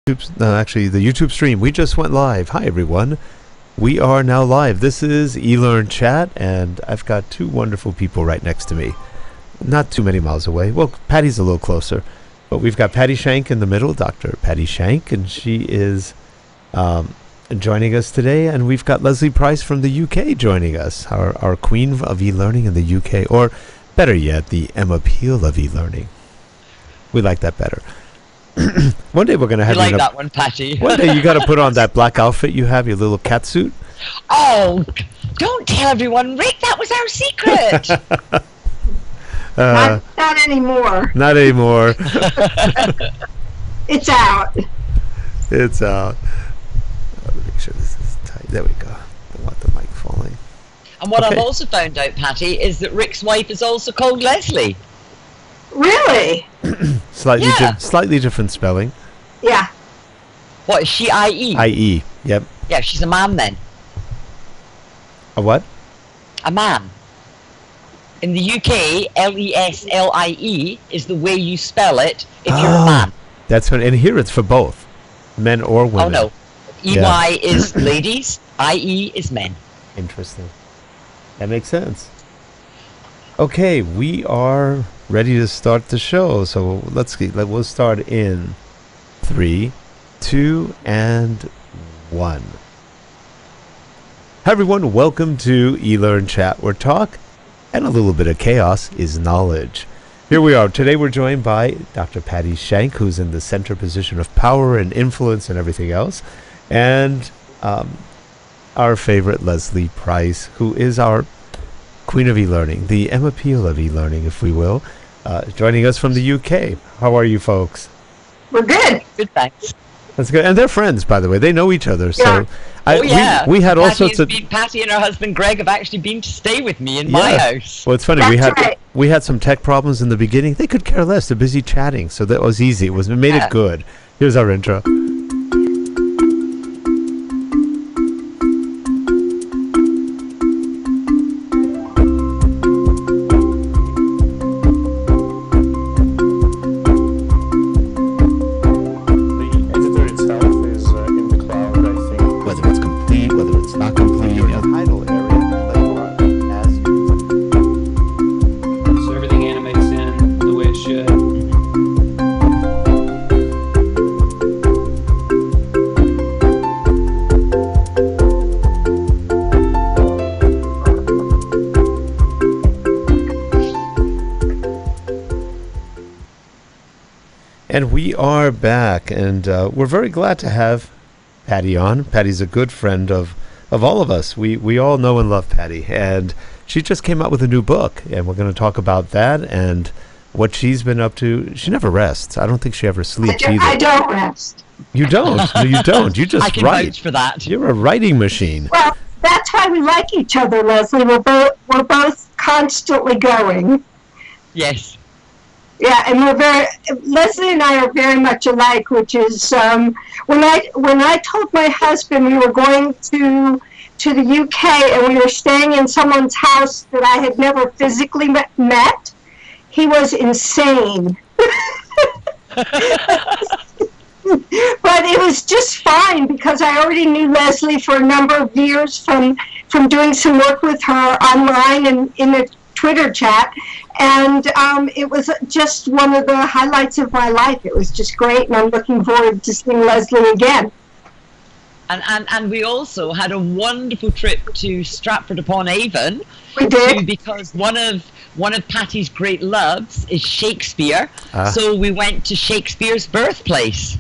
No, actually, the YouTube stream. We just went live. Hi, everyone. We are now live. This is eLearnChat, and I've got two wonderful people right next to me. Not too many miles away. Well, Patty's a little closer. But we've got Patti Shank in the middle, Dr. Patti Shank, and she is joining us today. And we've got Leslie Price from the UK joining us, our queen of e-learning in the UK, or better yet, the Emma Peel of e-learning. We like that better. One day we're going to have you like that one, Patty. One day you got to put on that black outfit you have, your little cat suit. Oh, don't tell everyone, Rick. That was our secret. Not anymore. Not anymore. It's out. It's out. Let me make sure this is tight. There we go. Don't want the mic falling. And what I've also found out, Patty, is that Rick's wife is also called Leslie. Really? Slightly different spelling. Yeah. What is she? I-E? I-E, yep. Yeah, she's a man then. A what? A man. In the UK, L-E-S-L-I-E is the way you spell it if you're a man. That's what, and here it's for both, men or women. Oh no, E-Y is ladies, I-E is men. Interesting. That makes sense. Okay, we are ready to start the show. So we'll start in 3, 2, and 1. Hi everyone, welcome to eLearnChat, where talk and a little bit of chaos is knowledge. Here we are. Today we're joined by Dr. Patti Shank, who's in the center position of power and influence and everything else, and our favorite Leslie Price, who is our Queen of e-learning, the Emma Peel of e-learning, if we will, joining us from the UK. How are you folks? We're good. Good, thanks. That's good. And they're friends, by the way. They know each other. Yeah. So we had all sorts of... Patty and her husband Greg have actually been to stay with me in my house. Well, it's funny. We had some tech problems in the beginning. They could care less. They're busy chatting. So that was easy. It made it good. Here's our intro. And we are back, and we're very glad to have Patti on. Patti's a good friend of all of us. We all know and love Patti, and she just came out with a new book, and we're going to talk about that and what she's been up to. She never rests. I don't think she ever sleeps either. I don't rest. You don't? No, you don't. You just write. I can vouch for that. You're a writing machine. Well, that's why we like each other, Leslie. We're both constantly going. Yes. Yeah, and Leslie and I are very much alike, which is when I told my husband we were going to the UK and we were staying in someone's house that I had never physically met, he was insane. But it was just fine because I already knew Leslie for a number of years from doing some work with her online and in a Twitter chat, and it was just one of the highlights of my life. It was just great, and I'm looking forward to seeing Leslie again. And we also had a wonderful trip to Stratford-upon-Avon. We did, because one of Patti's great loves is Shakespeare. So we went to Shakespeare's birthplace.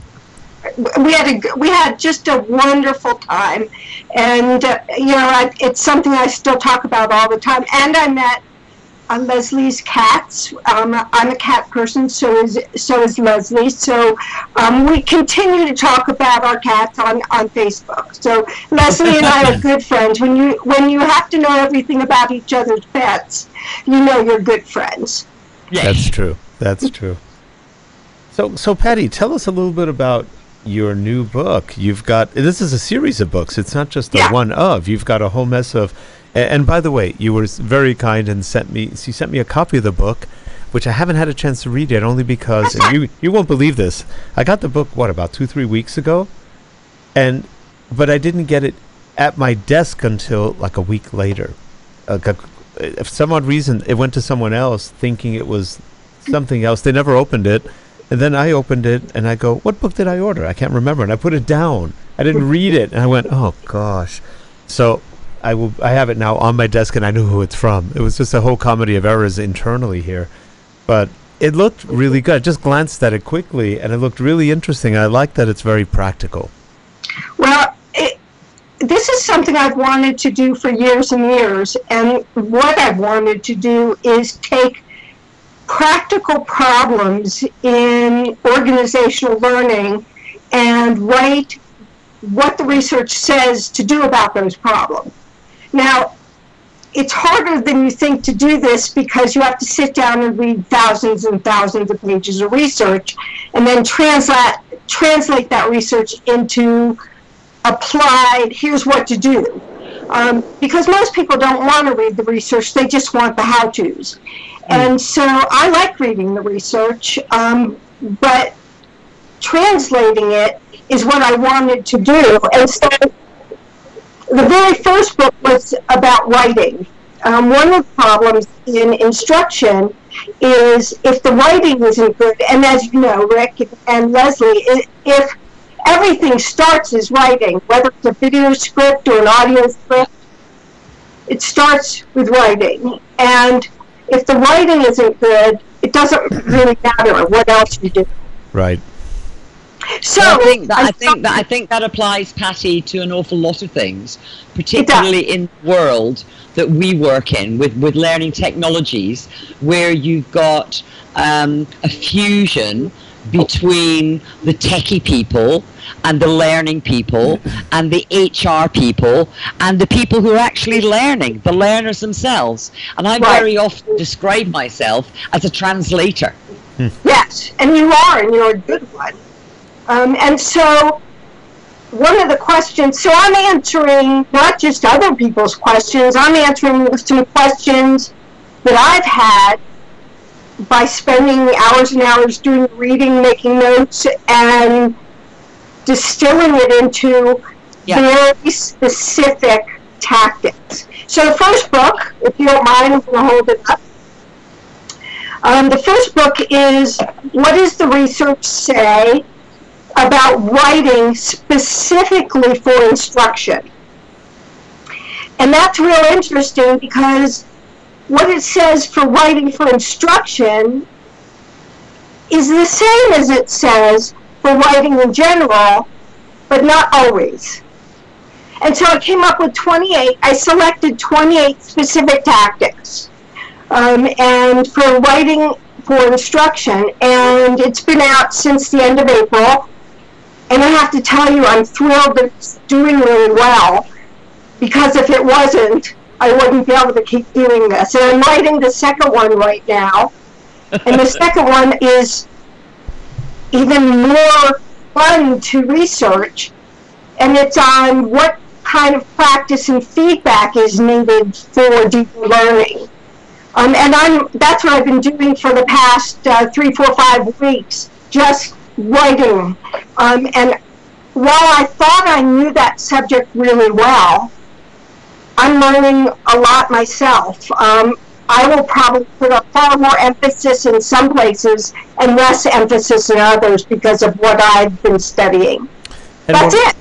We had just a wonderful time, and it's something I still talk about all the time. And I met Leslie's cats. I'm a cat person, so is Leslie. So we continue to talk about our cats on Facebook. So Leslie and I are good friends. When you have to know everything about each other's pets, you know you're good friends. Yes. That's true. That's true. So Patti, tell us a little bit about your new book. This is a series of books. It's not just a one of. You've got a whole mess of. And by the way, you were very kind and sent me a copy of the book, which I haven't had a chance to read yet, only because and you won't believe this. I got the book about 2-3 weeks ago, but I didn't get it at my desk until like a week later. For some odd reason, it went to someone else, thinking it was something else. They never opened it, and then I opened it, and I go, "What book did I order? I can't remember." And I put it down. I didn't read it, and I went, "Oh gosh." So I have it now on my desk, and I know who it's from. It was just a whole comedy of errors internally here, but it looked really good. I just glanced at it quickly, and it looked really interesting. I like that it's very practical. Well, this is something I've wanted to do for years and years, and what I've wanted to do is take practical problems in organizational learning and write what the research says to do about those problems. Now, it's harder than you think to do this because you have to sit down and read thousands and thousands of pages of research and then translate that research into applied, here's what to do. Because most people don't want to read the research, they just want the how-tos. And so I like reading the research, but translating it is what I wanted to do. And so the very first book was about writing. One of the problems in instruction is if the writing isn't good, and as you know, Rick and Leslie, if everything starts as writing, whether it's a video script or an audio script, it starts with writing. And if the writing isn't good, it doesn't really matter what else you do. Right. So I think that applies, Patti, to an awful lot of things, particularly in the world that we work in with learning technologies, where you've got a fusion between the techie people and the learning people and the HR people and the people who are actually learning, the learners themselves. And I very often describe myself as a translator. Yes, and you are, and you're a good one. And so one of the questions, so I'm answering not just other people's questions, I'm answering some questions that I've had by spending hours and hours doing reading, making notes, and distilling it into very specific tactics. So the first book, if you don't mind, I'm going to hold it up. The first book is What Does the Research Say About Writing Specifically for Instruction? And that's real interesting because what it says for writing for instruction is the same as it says for writing in general, but not always. And so I came up with 28, I selected 28 specific tactics and for writing for instruction, and it's been out since the end of April. And I have to tell you, I'm thrilled that it's doing really well, because if it wasn't, I wouldn't be able to keep doing this. And I'm writing the second one right now. And the second one is even more fun to research. And it's on what kind of practice and feedback is needed for deeper learning. And that's what I've been doing for the past 3, 4, 5 weeks, just writing. And while I thought I knew that subject really well, I'm learning a lot myself. I will probably put a far more emphasis in some places and less emphasis in others because of what I've been studying. That's it.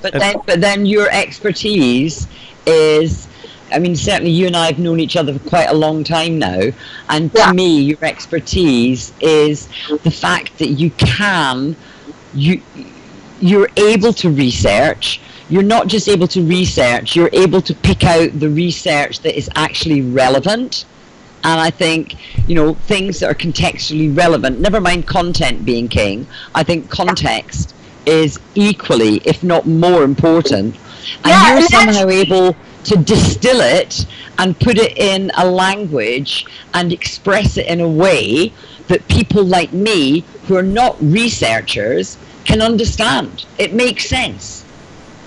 But then your expertise is, I mean, certainly you and I have known each other for quite a long time now, and to me, your expertise is the fact that you're able to research. You're not just able to research, you're able to pick out the research that is actually relevant. And I think, things that are contextually relevant, never mind content being king, I think context is equally, if not more important. And you're somehow able to distill it and put it in a language and express it in a way that people like me, who are not researchers, can understand. It makes sense.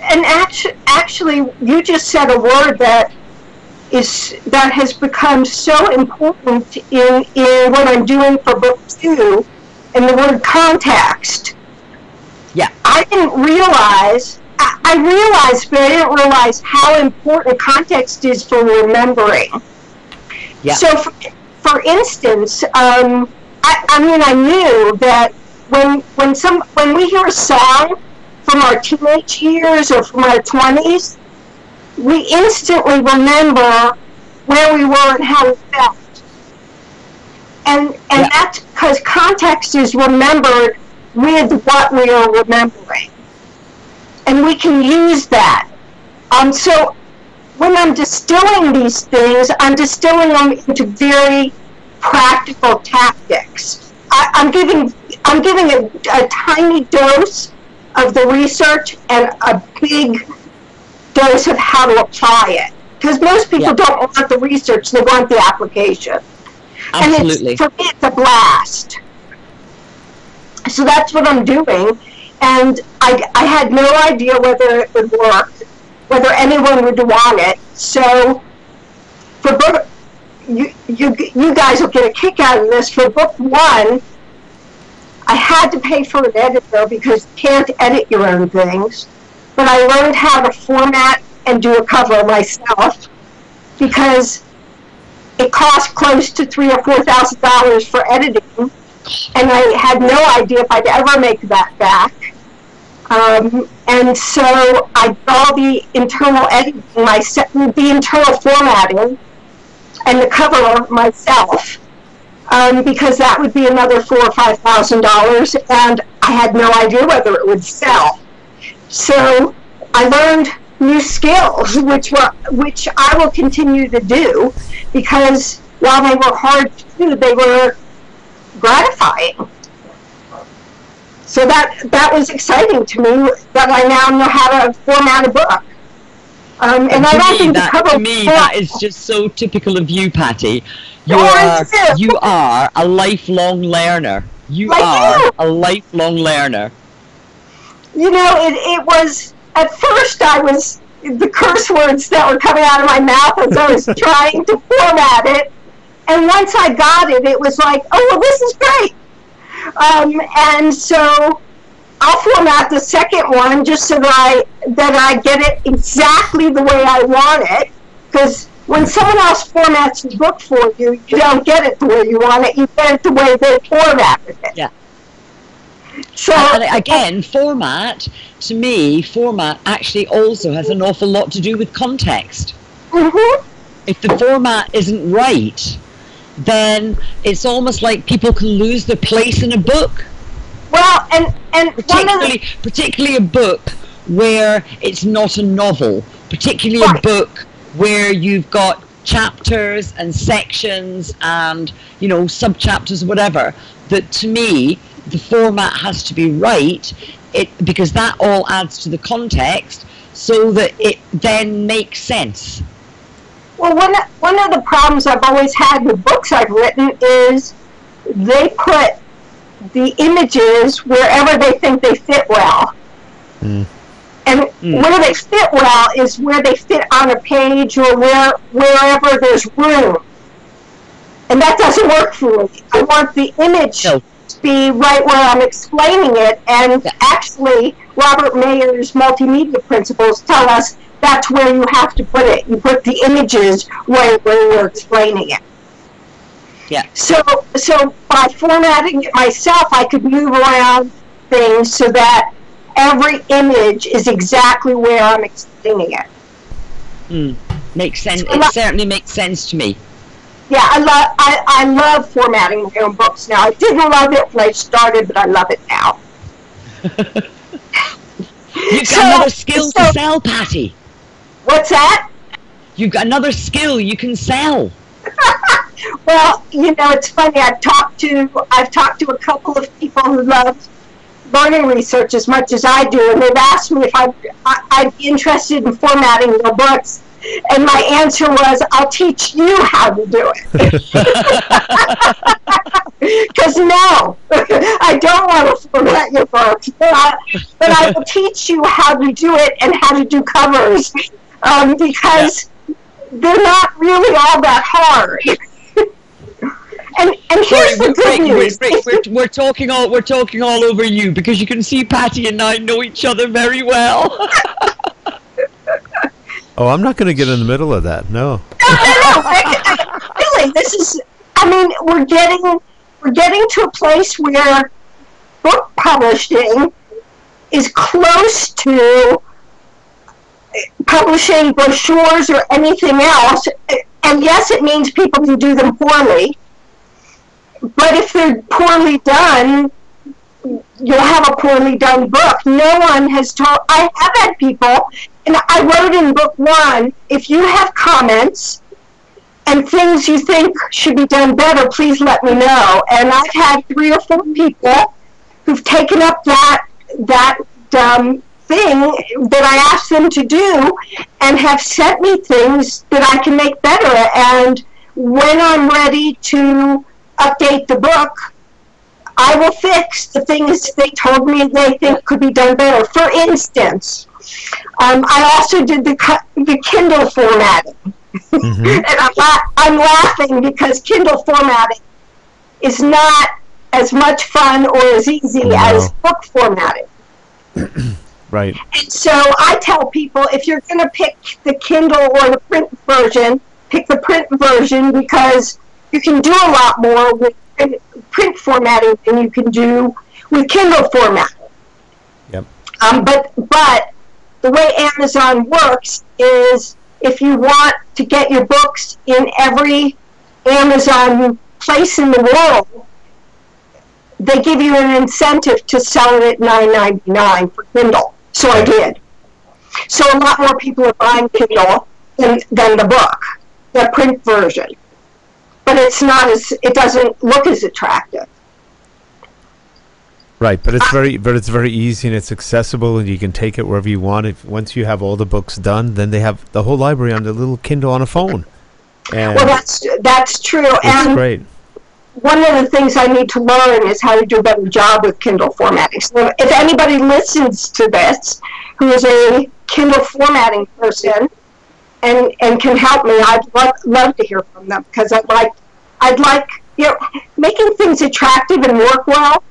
And actually, you just said a word that that has become so important in what I'm doing for book 2, in the word context. Yeah. I didn't realize, I realized, but I didn't realize how important context is for remembering. Yeah. So, for instance, I mean, I knew that when we hear a song from our teenage years or from our 20s, we instantly remember where we were and how we felt. And that's because context is remembered with what we are remembering. And we can use that. So when I'm distilling these things, I'm distilling them into very practical tactics. I'm giving a tiny dose of the research and a big dose of how to apply it. Because most people don't want the research, they want the application. Absolutely. And for me, it's a blast. So that's what I'm doing. And I had no idea whether it would work, whether anyone would want it. So for book, you guys will get a kick out of this. For book 1, I had to pay for an editor because you can't edit your own things. But I learned how to format and do a cover myself because it cost close to $3,000 or $4,000 for editing, and I had no idea if I'd ever make that back. And so I did all the internal editing, the internal formatting, and the cover myself, because that would be another $4,000 or $5,000, and I had no idea whether it would sell. So I learned new skills, which I will continue to do, because while they were hard to do, they were gratifying. So that was exciting to me, that I now know how to format a book. And I don't think the cover. To me, that is just so typical of you, Patti. You are a lifelong learner. You are a lifelong learner. You know, it was, at first the curse words that were coming out of my mouth as I was trying to format it. And once I got it, it was like, oh, well, this is great. And so I'll format the second one just so that I get it exactly the way I want it. Because when someone else formats the book for you, you don't get it the way you want it. You get it the way they formatted it. Yeah. So, and again, format actually also has an awful lot to do with context. Mm-hmm. If the format isn't right, then it's almost like people can lose their place in a book. Well, and particularly a book where it's not a novel, particularly a book where you've got chapters and sections and, you know, sub-chapters, whatever, that to me, the format has to be right, because that all adds to the context so that it then makes sense. Well, one of the problems I've always had with books I've written is they put the images wherever they think they fit well. Mm. And where they fit well is where they fit on a page or wherever there's room. And that doesn't work for me. I want the image to be right where I'm explaining it. And actually, Robert Mayer's multimedia principles tell us that's where you have to put it. You put the images right where you're explaining it. Yeah. So by formatting it myself, I could move around things so that every image is exactly where I'm explaining it. Makes sense. It certainly makes sense to me. Yeah, I love formatting my own books now. I didn't love it when I started, but I love it now. You've got another skill to sell, Patti. What's that? You've got another skill you can sell. Well, you know, it's funny. I've talked to a couple of people who love learning research as much as I do, and they've asked me if I'd be interested in formatting their books, and my answer was, I'll teach you how to do it. Because no, I don't want to format your books, but I will teach you how to do it and how to do covers, because they're not really all that hard. And here's the good news. We're talking all over you, because you can see Patti and I know each other very well. Oh, I'm not going to get in the middle of that. No. No. Really, this is. I mean, we're getting to a place where book publishing is close to publishing brochures or anything else. And yes, it means people can do them poorly. But if they're poorly done, you'll have a poorly done book. No one has told. I have had people, and I wrote in book 1, if you have comments and things you think should be done better, please let me know. And I've had 3 or 4 people who've taken up that thing that I asked them to do and have sent me things that I can make better. And when I'm ready to update the book, I will fix the things they told me they think could be done better. For instance, I also did the Kindle formatting. Mm-hmm. And I'm laughing because Kindle formatting is not as much fun or as easy as book formatting. Right. And so I tell people, if you're going to pick the Kindle or the print version, pick the print version, because you can do a lot more with print formatting than you can do with Kindle formatting. Yep. But the way Amazon works is, if you want to get your books in every Amazon place in the world, they give you an incentive to sell it at $9.99 for Kindle. So I did. So a lot more people are buying Kindle than the book, the print version. But it doesn't look as attractive. Right, but it's very easy and it's accessible, and you can take it wherever you want. Once you have all the books done, then they have the whole library on the little Kindle on a phone. And well, that's true. It's great. One of the things I need to learn is how to do a better job with Kindle formatting. So if anybody listens to this who is a Kindle formatting person and can help me, I'd love to hear from them, because I'd like making things attractive and work well.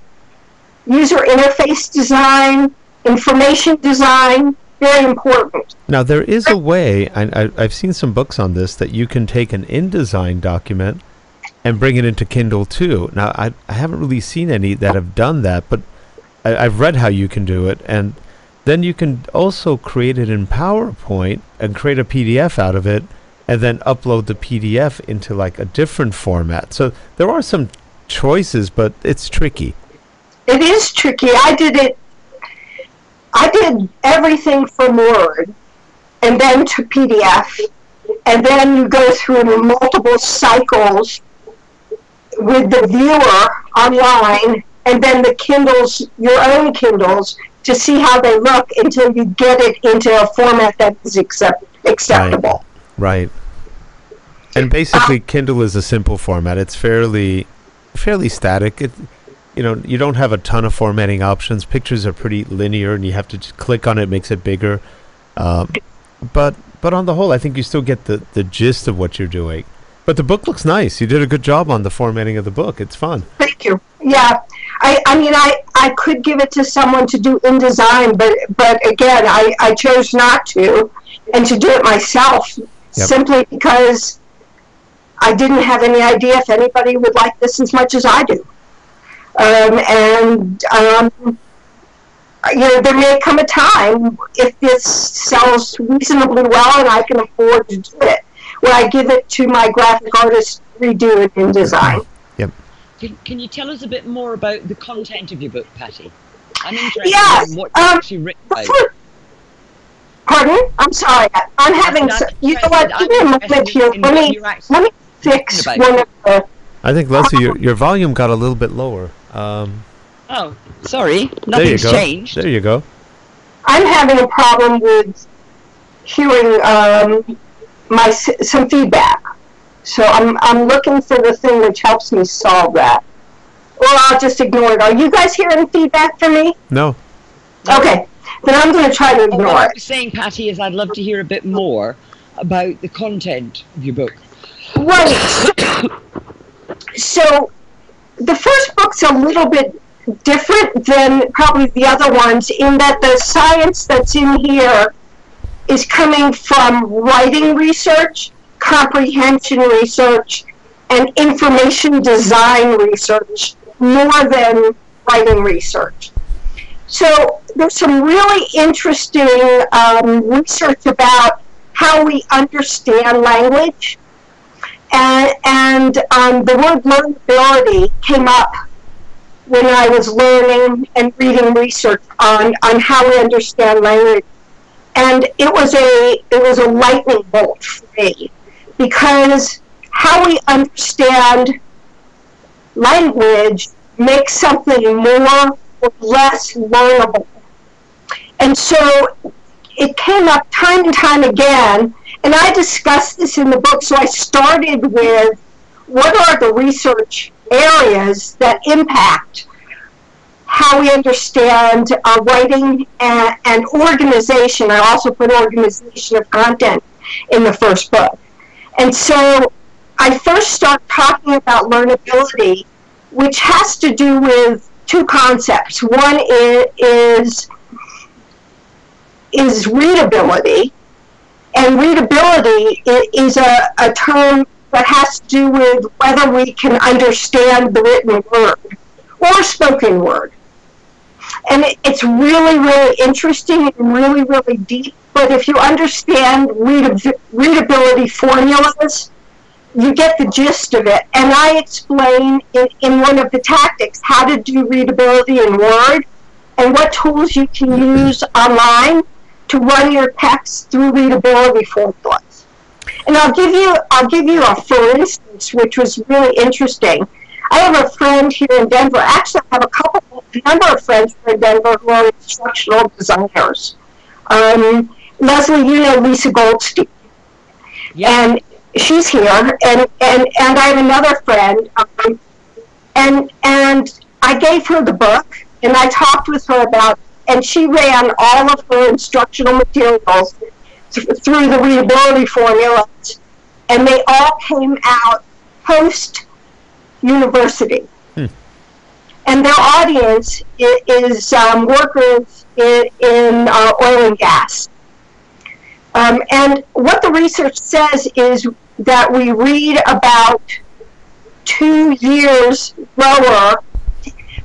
User interface design, information design, very important. Now, there is a way, I've seen some books on this, that you can take an InDesign document and bring it into Kindle too. Now, I haven't really seen any that have done that, but I've read how you can do it. And then you can also create it in PowerPoint and create a PDF out of it, and then upload the PDF into like a different format. So there are some choices, but it's tricky. It is tricky. I did everything from Word and then to PDF, and then you go through multiple cycles with the viewer online, and then the Kindles, your own Kindles, to see how they look until you get it into a format that is acceptable. Right. And basically, Kindle is a simple format. It's fairly static. You don't have a ton of formatting options. Pictures are pretty linear, and you have to just click on it, makes it bigger. But on the whole, I think you still get the gist of what you're doing. But the book looks nice. You did a good job on the formatting of the book. It's fun. Thank you. Yeah. I could give it to someone to do InDesign, but again, I chose not to, and to do it myself, simply because I didn't have any idea if anybody would like this as much as I do. There may come a time, if this sells reasonably well and I can afford to do it, where I give it to my graphic artist to redo it in design. Yep. Can you tell us a bit more about the content of your book, Patti? I'm interested in what you've actually written about. Pardon? I'm sorry. I'm having... you know what? Give me a moment here. Let me fix one of the... I think, Leslie, your volume got a little bit lower. Oh, sorry. Nothing's changed. There you go. I'm having a problem with hearing some feedback. So I'm looking for the thing which helps me solve that. Or I'll just ignore it. Are you guys hearing feedback from me? No. Okay. Then I'm going to try to ignore it. What I was saying, Patti, is I'd love to hear a bit more about the content of your book. Right. So the first book's a little bit different than probably the other ones in that the science that's in here is coming from writing research, comprehension research, and information design research more than writing research. So there's some really interesting research about how we understand language. And the word learnability came up when I was learning and reading research on how we understand language. And it was a lightning bolt for me, because how we understand language makes something more or less learnable. And so it came up time and time again, and I discussed this in the book. So I started with what are the research areas that impact how we understand writing and organization. I also put organization of content in the first book. And so I first start talking about learnability, which has to do with two concepts. One is readability, and readability is a term that has to do with whether we can understand the written word or spoken word. And it's really, really interesting and really, really deep. But if you understand readability formulas, you get the gist of it. And I explain in one of the tactics how to do readability in Word and what tools you can use online to run your text through readability formulas. And I'll give you a for instance, which was really interesting. I have a friend here in Denver. Actually, I have a number of friends here in Denver who are instructional designers. Leslie, you know Lisa Goldstein. Yeah. And she's here, and I have another friend, and I gave her the book, and I talked with her about, and she ran all of her instructional materials through the readability formulas, and they all came out post-university. And their audience is workers in oil and gas. And what the research says is that we read about 2 years lower.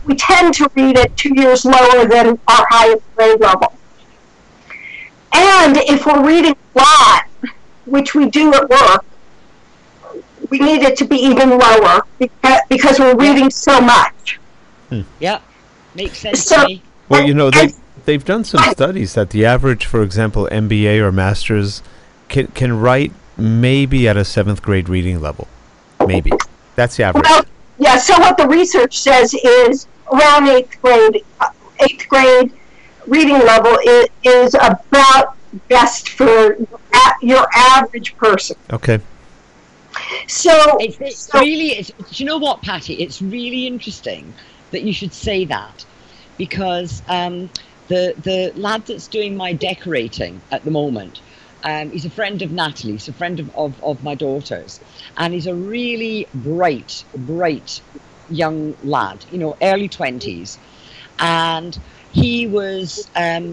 We tend to read at 2 years lower than our highest grade level. And if we're reading a lot, which we do at work, we need it to be even lower because we're reading so much. Yeah, makes sense to me. Well, you know, they've done some studies that the average, for example, MBA or master's can write maybe at a 7th grade reading level. Maybe. That's the average. Well, yeah, so what the research says is around 8th grade reading level is about best for your average person. Okay. So it's really, do you know what, Patti? It's really interesting that you should say that, because the lad that's doing my decorating at the moment, he's a friend of Natalie's, a friend of my daughter's, and he's a really bright young lad, you know, early 20s, and he was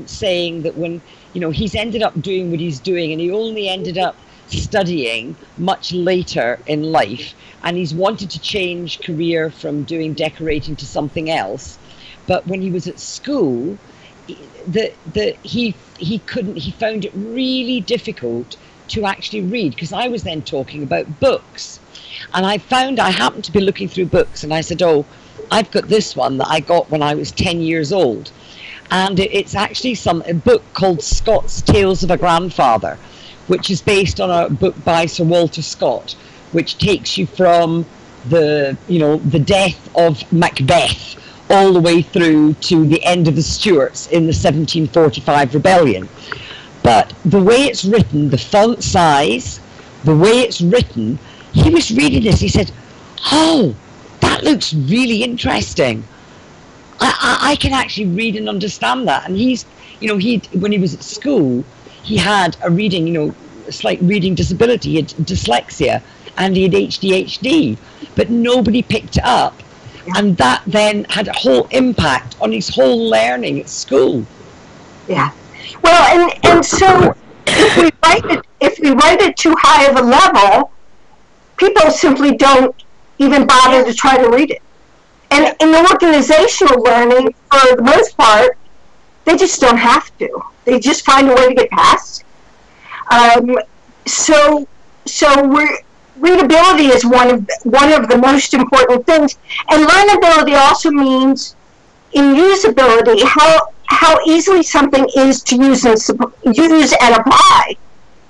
saying that when, you know, he's ended up doing what he's doing, and he only ended up studying much later in life, and he's wanted to change career from doing decorating to something else. But when he was at school, he found it really difficult to actually read, because I was then talking about books, and I happened to be looking through books, and I said, oh, I've got this one that I got when I was 10 years old, and it's actually a book called Scott's Tales of a Grandfather, which is based on a book by Sir Walter Scott, which takes you from the death of Macbeth all the way through to the end of the Stuarts in the 1745 rebellion. But the way it's written, the font size, the way it's written, he was reading this, he said, oh, that looks really interesting. I can actually read and understand that. And he's, you know, when he was at school, he had a reading, you know, slight reading disability, he had dyslexia, and he had ADHD, but nobody picked it up. And that then had a whole impact on his whole learning at school. Yeah. Well, and so if we write it too high of a level, people simply don't even bother to try to read it. And in organizational learning, for the most part, they just don't have to. They just find a way to get past. So readability is one of the most important things. And learnability also means, in usability, how easily something is to use and apply.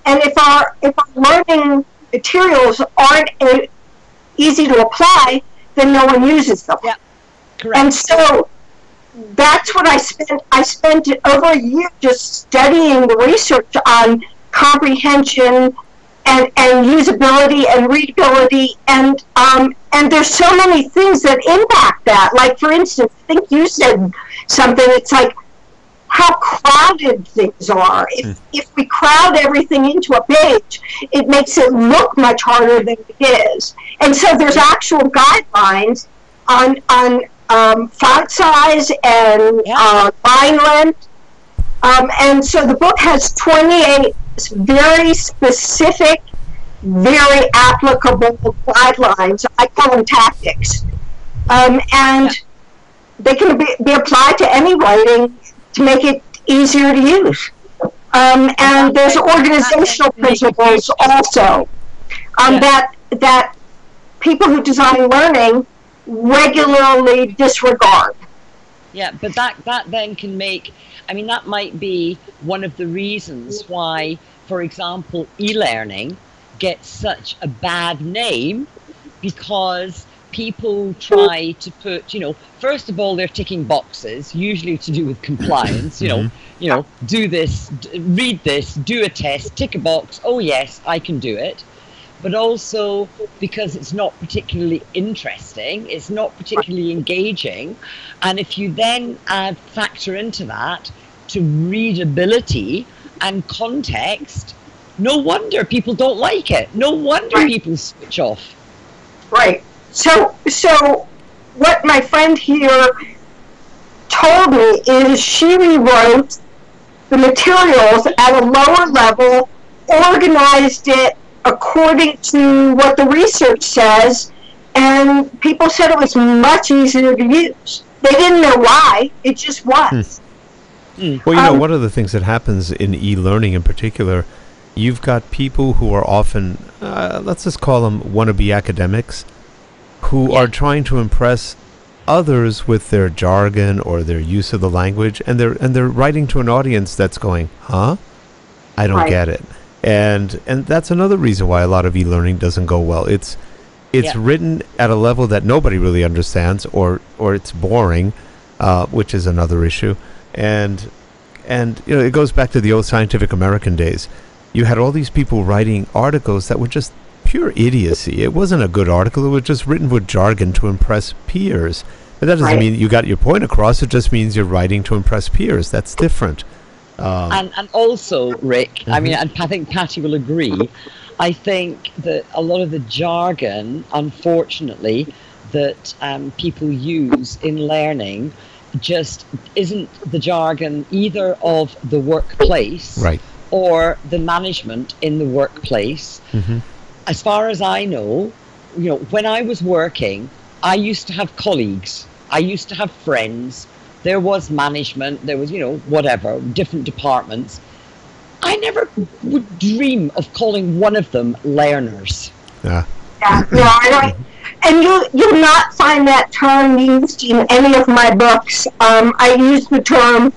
And if our learning materials aren't easy to apply, then no one uses them. Yeah, correct. And so that's what I spent over a year just studying the research on comprehension and usability and readability, and there's so many things that impact that. Like, for instance, I think you said something. It's like how crowded things are. If we crowd everything into a page, it makes it look much harder than it is. And so there's actual guidelines on font size and line length. And so the book has 28 very specific, very applicable guidelines. I call them tactics. And they can be applied to any writing to make it easier to use. And there's organizational principles also that people who design learning regularly disregard. Yeah, but that then can make, I mean, that might be one of the reasons why, for example, e-learning gets such a bad name, because people try to put, first of all, they're ticking boxes, usually to do with compliance, do this, read this, do a test, tick a box, oh yes, I can do it. But also because it's not particularly interesting, it's not particularly engaging. And if you then factor into that to readability and context, no wonder people don't like it. No wonder people switch off. Right. So what my friend here told me is she rewrote the materials at a lower level, organized it according to what the research says, and people said it was much easier to use. They didn't know why, it just was. Well, one of the things that happens in e-learning in particular, you've got people who are often, let's just call them wannabe academics, who are trying to impress others with their jargon or their use of the language, and they're writing to an audience that's going, huh? I don't get it. And that's another reason why a lot of e-learning doesn't go well. It's written at a level that nobody really understands, or it's boring, which is another issue. And it goes back to the old Scientific American days. You had all these people writing articles that were just pure idiocy. It wasn't a good article. It was just written with jargon to impress peers. But that doesn't mean you got your point across. It just means you're writing to impress peers. That's different. And also, Rick, I mean, and I think Patti will agree, I think that a lot of the jargon, unfortunately, that people use in learning just isn't the jargon either of the workplace or the management in the workplace. As far as I know, when I was working, I used to have colleagues, I used to have friends. There was management, there was, whatever, different departments. I never would dream of calling one of them learners. I don't. And you'll not find that term used in any of my books. I use the term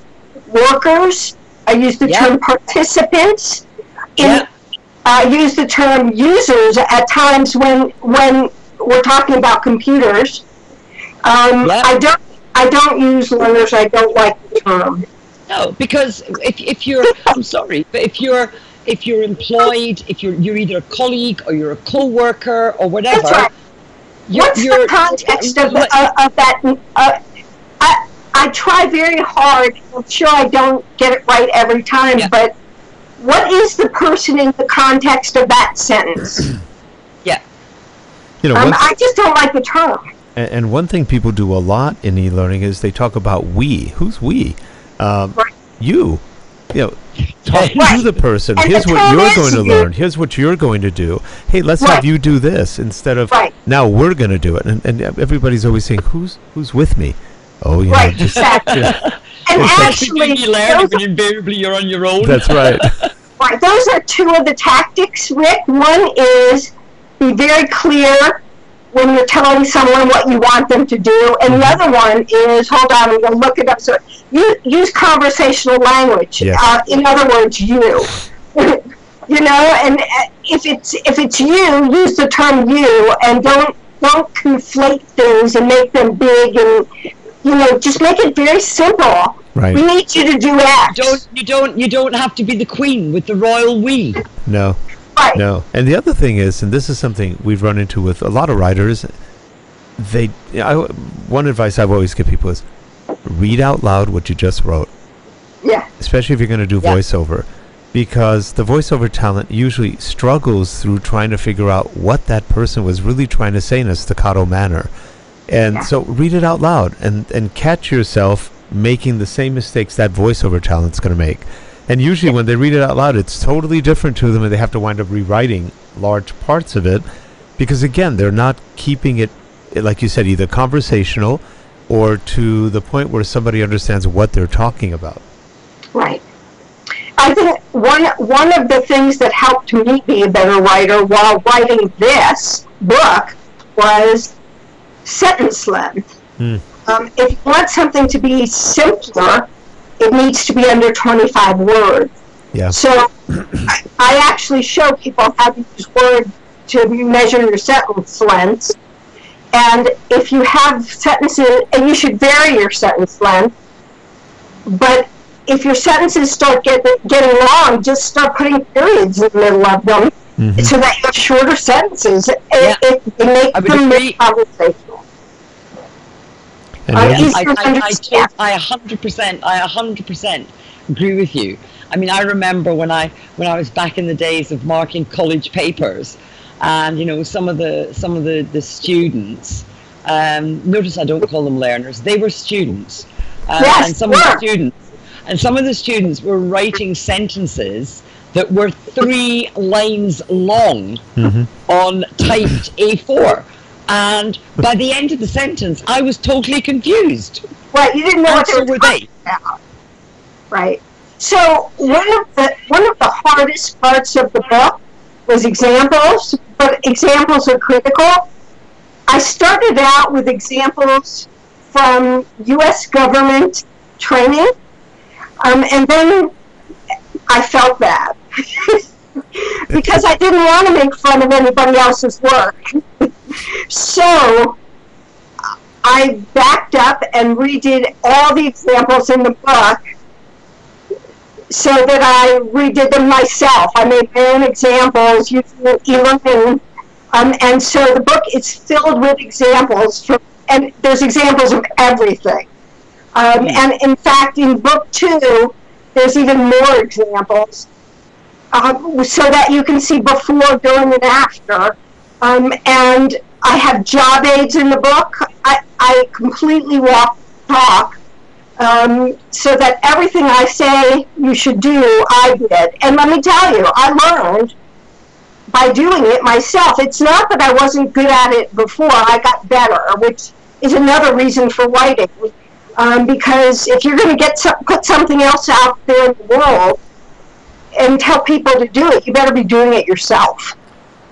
workers. I use the term participants. I use the term users at times when we're talking about computers. I don't use learners. I don't like the term. No, because if you're, I'm sorry, but if you're employed, if you're either a colleague or you're a co-worker or whatever. That's right. What's the context of that? I try very hard. I'm sure I don't get it right every time, but what is the person in the context of that sentence? Yeah. I just don't like the term. And one thing people do a lot in e-learning is they talk about we. Who's we? Right. You. Talk Right. to the person. And Here's the what term you're is going to you. learn. Here's what you're going to do. Hey, let's Right. have you do this instead of Right. now we're going to do it. And everybody's always saying, who's with me? Oh, Right, just exactly. And actually, learning when invariably you're on your own. that's right. right, those are two of the tactics, Rick. One is be very clear when you're telling someone what you want them to do, and the other one is, hold on, I'm going to look it up. So use conversational language. Yes. In other words, you. And if it's you, use the term you, and don't conflate things and make them big, and just make it very simple. Right. We need you to do X. You don't have to be the queen with the royal we. No. Right. No. And the other thing is, and this is something we've run into with a lot of writers, one advice I've always give people is read out loud what you just wrote. Yeah. Especially if you're going to do voiceover. Because the voiceover talent usually struggles through trying to figure out what that person was really trying to say in a staccato manner. And so read it out loud and catch yourself making the same mistakes that voiceover talent's going to make. And usually when they read it out loud, it's totally different to them, and they have to wind up rewriting large parts of it because, again, they're not keeping it, like you said, either conversational or to the point where somebody understands what they're talking about. Right. I think one of the things that helped me be a better writer while writing this book was sentence length. If you want something to be simpler, it needs to be under 25 words. Yeah. So I actually show people how to use Word to measure your sentence length. And if you have sentences, and you should vary your sentence length, but if your sentences start getting long, just start putting periods in the middle of them so that you have shorter sentences. It make them more conversational. I 100% agree with you. I mean, I remember when I was back in the days of marking college papers, and some of the students. Notice I don't call them learners; they were students, and some of the students were writing sentences that were 3 lines long on typed A4. And by the end of the sentence, I was totally confused. Right, you didn't know what they were talking about. Right. So one of the hardest parts of the book was examples, but examples are critical. I started out with examples from U.S. government training, and then I felt bad because I didn't want to make fun of anybody else's work. So I backed up and redid all the examples in the book so that I redid them myself. I made my own examples using eLearning, and so the book is filled with examples and there's examples of everything. And in fact, in book 2, there's even more examples, so that you can see before, during, and after. And I have job aids in the book. I completely walk the talk, so that everything I say you should do, I did. And let me tell you, I learned by doing it myself. It's not that I wasn't good at it before. I got better, which is another reason for writing. Because if you're going to put something else out there in the world and tell people to do it, you better be doing it yourself.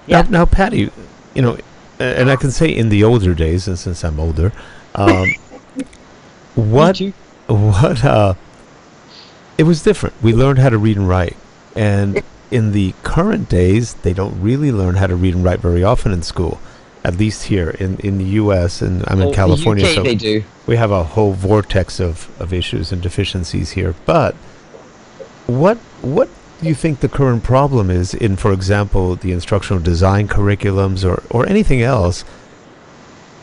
Yeah. Now, Patti, and I can say in the older days, and since I'm older, it was different. We learned how to read and write, and in the current days, they don't really learn how to read and write very often in school. At least here in the U.S., and I'm in California, UK, so they do. We have a whole vortex of issues and deficiencies here. But what do you think the current problem is in, for example, the instructional design curriculums or anything else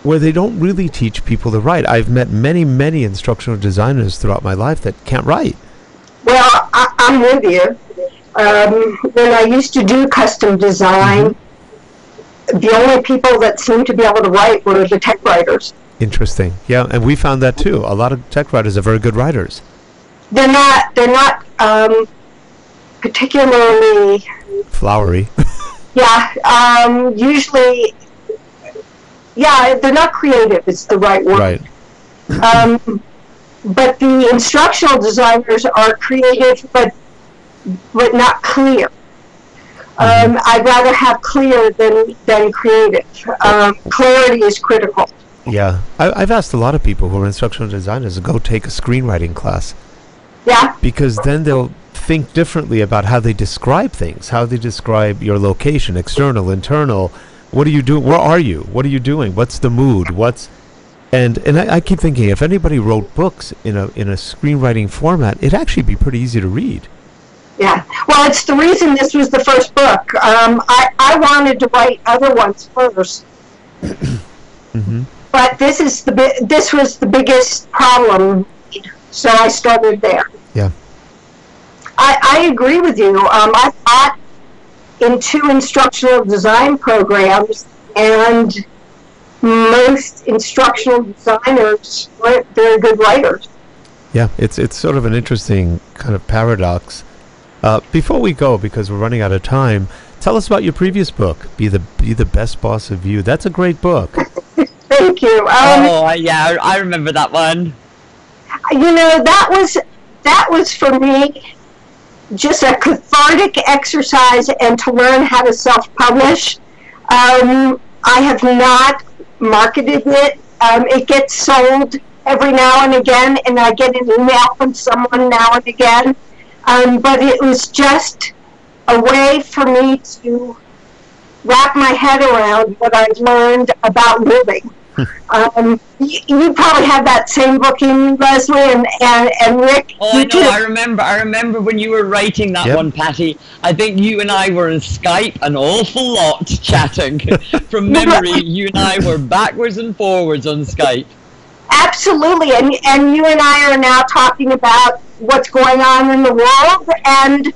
where they don't really teach people to write? I've met many instructional designers throughout my life that can't write. Well, I'm with you. When I used to do custom design, the only people that seemed to be able to write were the tech writers. Interesting. Yeah, and we found that too. A lot of tech writers are very good writers. They're not particularly flowery. Usually, they're not creative. It's the right word. Right. But the instructional designers are creative, but not clear. I'd rather have clear than creative. Clarity is critical. Yeah, I've asked a lot of people who are instructional designers to go take a screenwriting class. Yeah. Because then they'll think differently about how they describe things, how they describe your location, external, internal. What are you doing? Where are you? What are you doing? What's the mood? And I keep thinking, if anybody wrote books in a screenwriting format, it'd actually be pretty easy to read. Yeah. Well, it's the reason this was the first book. I wanted to write other ones first. But this was the biggest problem, so I started there. Yeah. I agree with you. I taught in 2 instructional design programs, and most instructional designers weren't very good writers. Yeah, it's sort of an interesting kind of paradox. Before we go, because we're running out of time, tell us about your previous book, Be the Best Boss of You. That's a great book. Thank you. I remember that one. That was for me just a cathartic exercise and to learn how to self-publish. I have not marketed it. It gets sold every now and again, and I get an email from someone now and again. But it was just a way for me to wrap my head around what I've learned about living. You probably have that same book in Leslie and Rick. Oh, I know. I remember when you were writing that one, Patti. I think you and I were in Skype an awful lot chatting. From memory, you and I were backwards and forwards on Skype. Absolutely, and you and I are now talking about what's going on in the world, and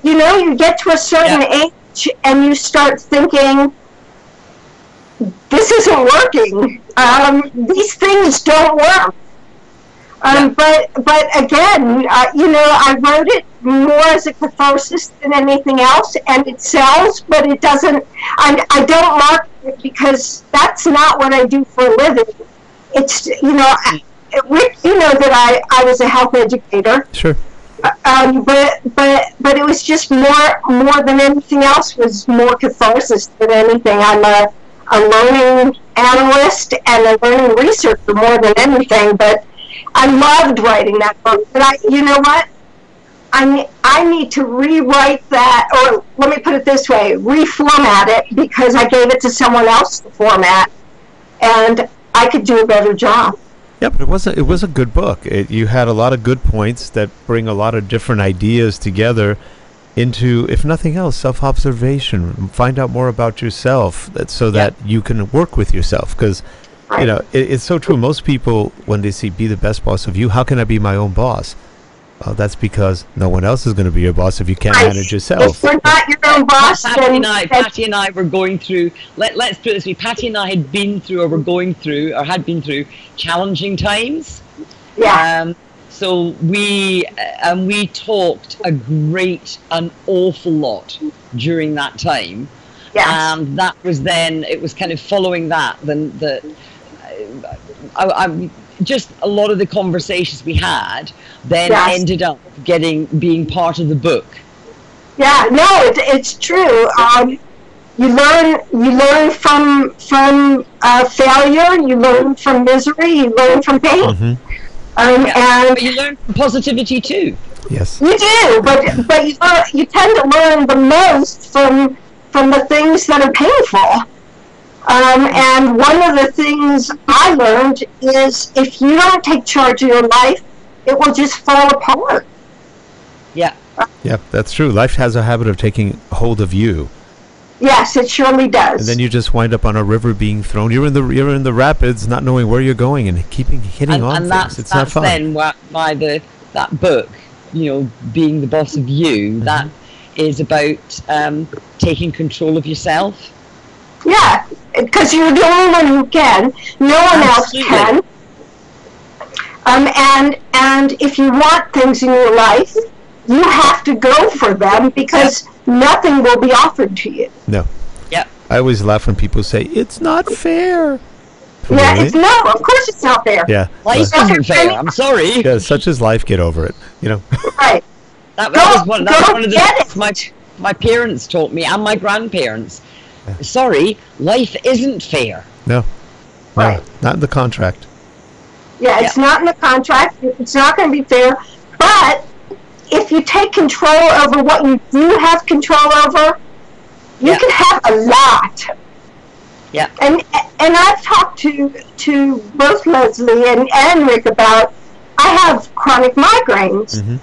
you get to a certain age and you start thinking, this isn't working. These things don't work. But again, I wrote it more as a catharsis than anything else, and it sells, but it doesn't. I don't market it because that's not what I do for a living. It's Rick, that I was a health educator. Sure. But it was just more than anything else, was more catharsis than anything. I'm a learning analyst and a learning researcher more than anything, but I loved writing that book. But you know what? I need to rewrite that, or let me put it this way, reformat it, because I gave it to someone else to format, and I could do a better job. Yeah, but it was a good book. You had a lot of good points that bring a lot of different ideas together into, if nothing else, self-observation. Find out more about yourself, so that you can work with yourself. Because, it's so true. Most people, when they see Be the Best Boss of You, how can I be my own boss? Well, that's because no one else is going to be your boss if you can't manage yourself. If you're not your own boss, Patti and I were going through, let's put it this way, Patti and I had been through, or had been through challenging times. Yeah. So we talked an awful lot during that time. Yes. And that was then, it was kind of following that, just a lot of the conversations we had then ended up being part of the book. Yeah, no, it's true. You learn from failure. You learn from misery. You learn from pain. But you learn from positivity too. Yes, you do. But you tend to learn the most from the things that are painful. And one of the things I learned is, if you don't take charge of your life, it will just fall apart. Yeah. Yeah, that's true. Life has a habit of taking hold of you. Yes, it surely does. And then you just wind up on a river being thrown. You're in the rapids, not knowing where you're going, and hitting on things. It's not fun. And that's then why that book, Being the Boss of You, that is about taking control of yourself. Yeah, because you're the only one who can. No one else can. And if you want things in your life, you have to go for them, because nothing will be offered to you. No. Yeah. I always laugh when people say, it's not fair. Yeah, Really? of course it's not fair. Yeah. Life isn't fair. I'm sorry. Yeah, such is life. Get over it. You know. Right. That was one of the get things my parents taught me, and my grandparents. Yeah. Sorry, life isn't fair. No. Right. Not in the contract. Yeah, it's not in the contract. It's not going to be fair. But if you take control over what you do have control over, you can have a lot. Yeah. And I've talked to both Leslie and Rick about, I have chronic migraines. Mm-hmm.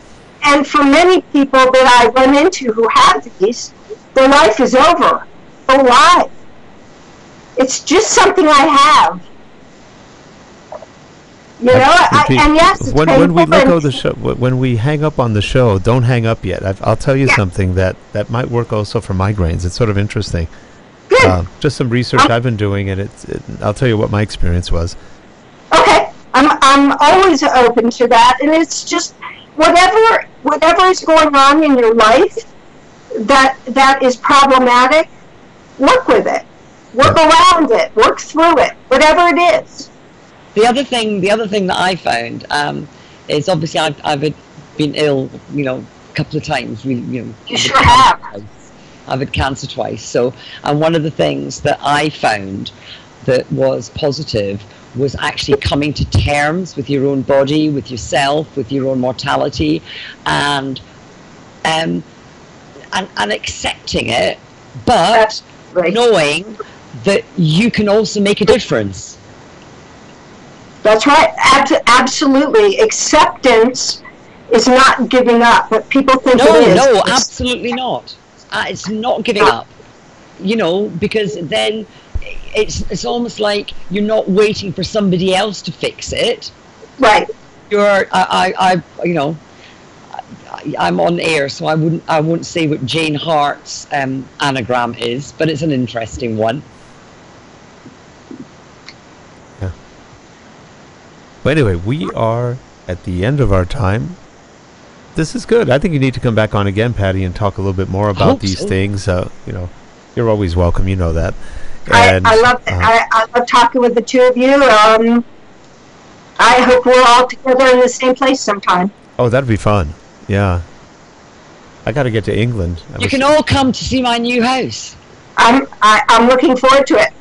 And for many people that I run into who have these, their life is over. But why? It's just something I have. You know, and yes, it's when we let painful, go of the show, when we hang up on the show, don't hang up yet. I'll tell you something that might work also for migraines. It's sort of interesting. Good. Just some research I've been doing, and I'll tell you what my experience was. Okay, I'm always open to that, and it's just whatever is going on in your life that is problematic, work with it, work around it, work through it, whatever it is. The other thing that I found is, obviously I've been ill, a couple of times. You sure have. I've had cancer twice. So, and one of the things that I found that was positive was actually coming to terms with your own body, with yourself, with your own mortality, and accepting it, but knowing that you can also make a difference. That's right. Absolutely. Acceptance is not giving up, but people think it is. No, absolutely not. It's not giving up. Because then it's almost like you're not waiting for somebody else to fix it. Right. I'm on air, so I won't say what Jane Hart's anagram is, but it's an interesting one. But anyway, we are at the end of our time. This is good. I think you need to come back on again, Patti, and talk a little bit more about these things. You're always welcome. You know that. And, I love it. I love talking with the two of you. I hope we're all together in the same place sometime. Oh, that'd be fun. Yeah. I got to get to England. You can all come to see my new house. I'm looking forward to it.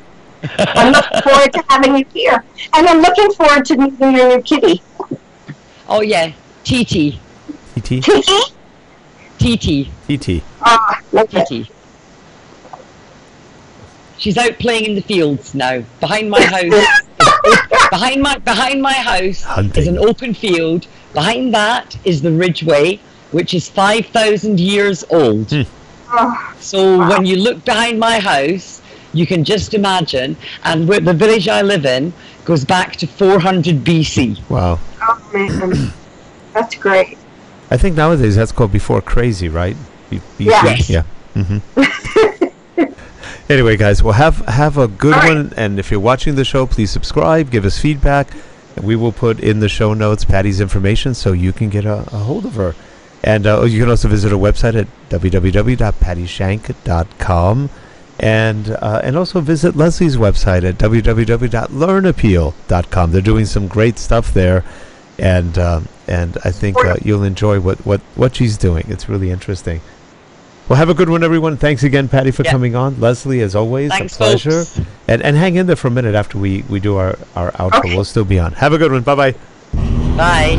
I'm looking forward to having you here. And I'm looking forward to meeting your new kitty. Oh, yeah. TT. TT? TT. TT. TT. She's out playing in the fields now. Behind my house. behind my house is an open field. Behind that is the Ridgeway, which is 5,000 years old. So when you look behind my house, you can just imagine, and the village I live in goes back to 400 BC. Wow. Oh, man. That's great. I think nowadays that's called before crazy, right? Yes. Yeah. Mm-hmm. Anyway, guys, well, have a good one. And if you're watching the show, please subscribe, give us feedback. And we will put in the show notes Patti's information so you can get a hold of her. And you can also visit her website at www.pattishank.com. And also visit Leslie's website at www.learnappeal.com. They're doing some great stuff there, and I think you'll enjoy what she's doing. It's really interesting. Well, have a good one, everyone. Thanks again, Patti, for coming on. Leslie, as always, thanks, a pleasure. Folks. And hang in there for a minute after we do our outro. Okay. We'll still be on. Have a good one. Bye-bye. Bye.